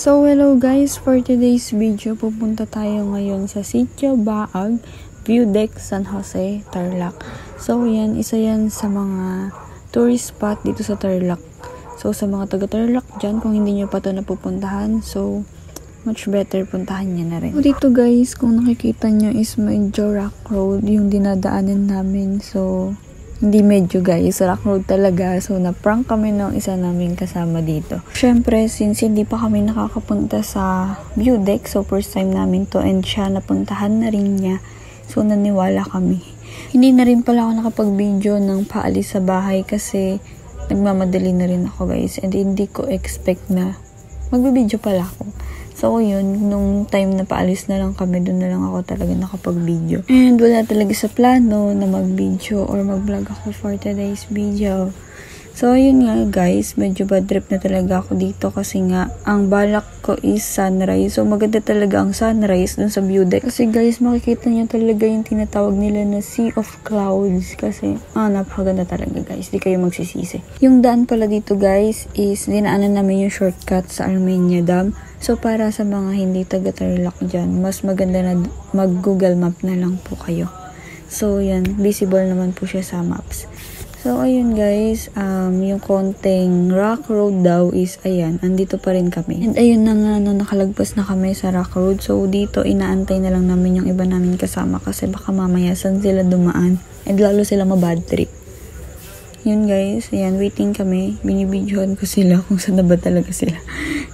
So hello guys, for today's video pupunta tayo ngayon sa Sitio Baag, View Deck, San Jose, Tarlac. So yan, isa yan sa mga tourist spot dito sa Tarlac. So sa mga taga Tarlac dyan, kung hindi nyo pa ito napupuntahan, so much better puntahan nyo na rin. So dito guys, kung nakikita nyo is medyo rock road yung dinadaanan namin. So hindi medyo guys, rock road talaga. So na-prank kami ng isa naming kasama dito. Syempre, since hindi pa kami nakakapunta sa View Deck, so first time namin to and siya napuntahan na rin niya. So naniwala kami. Hindi na rin pala ako nakapag-video ng paalis sa bahay kasi nagmamadali na rin ako guys. And hindi ko expect na magbibideo pala ako. So yun, nung time na paalis na lang kami, doon na lang ako talaga nakapag-video. And wala talaga sa plano na mag-video or mag-vlog ako for today's video. So yun nga guys, medyo bad trip na talaga ako dito kasi nga, ang balak ko is sunrise. So maganda talaga ang sunrise dun sa View Deck. Kasi guys, makikita niyo talaga yung tinatawag nila na Sea of Clouds. Kasi, napakaganda talaga guys, di kayo magsisisi. Yung daan pala dito guys is, dinaanan namin yung shortcut sa Armenia Dam. So, para sa mga hindi taga-Tarlac dyan, mas maganda na mag-Google Map na lang po kayo. So, yan. Visible naman po siya sa maps. So, ayun guys. Yung konting rock road daw is, ayan, andito pa rin kami. And ayun na nga, nakalagpas na kami sa rock road. So, dito, inaantay na lang namin yung iba namin kasama kasi baka mamaya saan sila dumaan. And lalo sila mabad trip. Yun guys, ayan, waiting kami. Binibidyohan ko sila kung saan na ba talaga sila.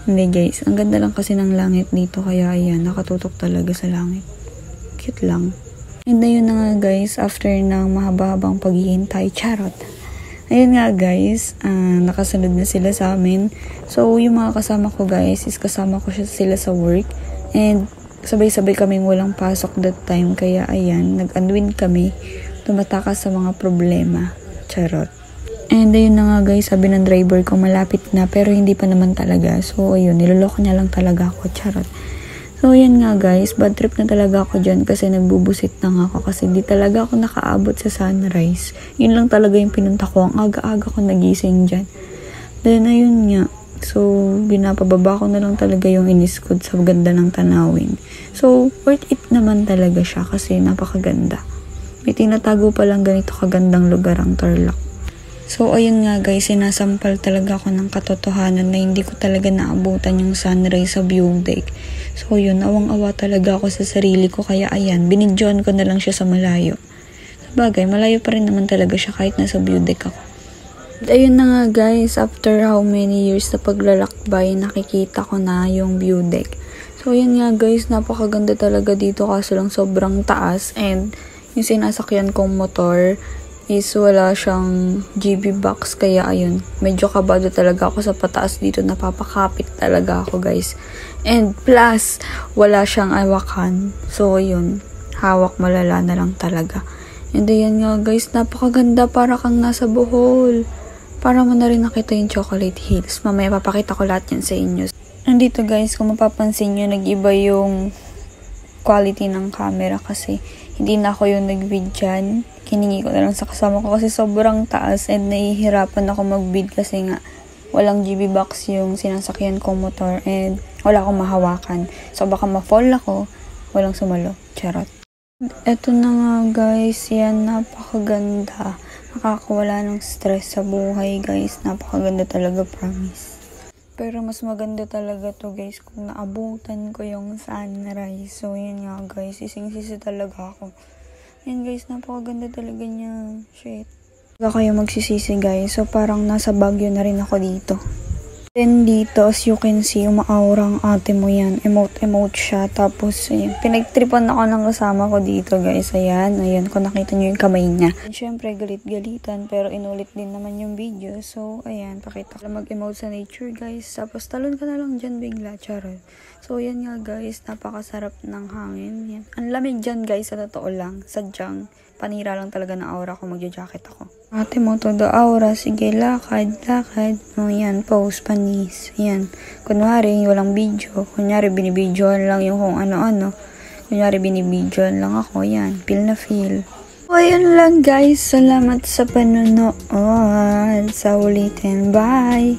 Hindi guys, ang ganda lang kasi ng langit dito. Kaya ayan, nakatutok talaga sa langit. Cute lang. And ayun na nga guys, after ng mahaba-habang paghihintay, charot. Ayun nga guys, nakasunod na sila sa amin. So yung mga kasama ko guys, is kasama ko sila sa work. And sabay-sabay kaming walang pasok that time. Kaya ayan, nag-unwind kami. Tumatakas sa mga problema. Charot. And ayun na nga guys, sabi ng driver ko malapit na pero hindi pa naman talaga. So ayun, niloloko niya lang talaga ako. Charot. So yan nga guys, bad trip na talaga ako dyan kasi nagbubusit lang ako kasi di talaga ako nakaabot sa sunrise. Yun lang talaga yung pinunta ko. Ang aga-aga ko nagising dyan. Then ayun nga. So binapababa ko na lang talaga yung iniskod sa ganda ng tanawin. So worth it naman talaga siya kasi napakaganda. May tinatago palang ganito kagandang lugar ang Tarlac. So, ayun nga guys, sinasampal talaga ako ng katotohanan na hindi ko talaga naabutan yung sunrise sa View Deck. So, yun, awang-awa talaga ako sa sarili ko. Kaya, ayan, binidyoan ko na lang siya sa malayo. Sabagay, malayo pa rin naman talaga siya kahit nasa View Deck ako. At ayun na nga guys, after how many years na paglalakbay, nakikita ko na yung View Deck. So, yun nga guys, napakaganda talaga dito kaso lang sobrang taas. And, yung sinasakyan kong motor is wala siyang GB box kaya ayun, medyo kabado talaga ako sa pataas dito, napapakapit talaga ako guys. And plus, wala siyang hawakan. So ayun, hawak malala na lang talaga. And ayan nga guys, napakaganda, para kang nasa Bohol. Para mo na rin nakita yung Chocolate Hills. Mamaya papakita ko lahat yan sa inyo. Nandito guys, kung mapapansin nyo, nag-iba yung quality ng camera kasi hindi na ako yung nag-vid dyan. Kiningi ko na lang sa kasama ko kasi sobrang taas and nahihirapan ako mag-vid kasi nga walang GB box yung sinasakyan kong motor and wala akong mahawakan. So baka ma-fall ako, walang sumalo. Charot. Eto na nga guys, yan, napakaganda. Nakakawala ng stress sa buhay guys. Napakaganda talaga, promise. Pero mas maganda talaga to guys kung naabutan ko yung sunrise. So yun nga guys, sising-sisi talaga ako. Yan guys, napakaganda talaga niya. Shit. Baka kayo magsisisi guys. So parang nasa Baguio na rin ako dito. Then dito, as you can see, umaurang ate mo yan. Emote siya. Tapos, ayan, pinagtripan ako ng kasama ko dito guys. Ayan, kung nakita nyo yung kamay niya. And syempre, galit-galitan. Pero inulit din naman yung video. So, ayan, pakita ko mag-emote sa nature guys. Tapos, talon ka na lang dyan bigla. Charot. So, yan nga guys, napakasarap ng hangin. Yan. Ang lamig dyan guys, sa totoo lang. Sadyang, panira lang talaga ng aura ko, magja-jacket ako. Ate mo todo aura, sige lakad. O yan, pose, panis. Yan. Kunwari, walang video. Kunyari, binibidyoan lang yung kung ano-ano. Kunyari, binibidyoan lang ako. Yan, feel na feel. So, ayun lang guys. Salamat sa panonood. Sa ulitin. Bye!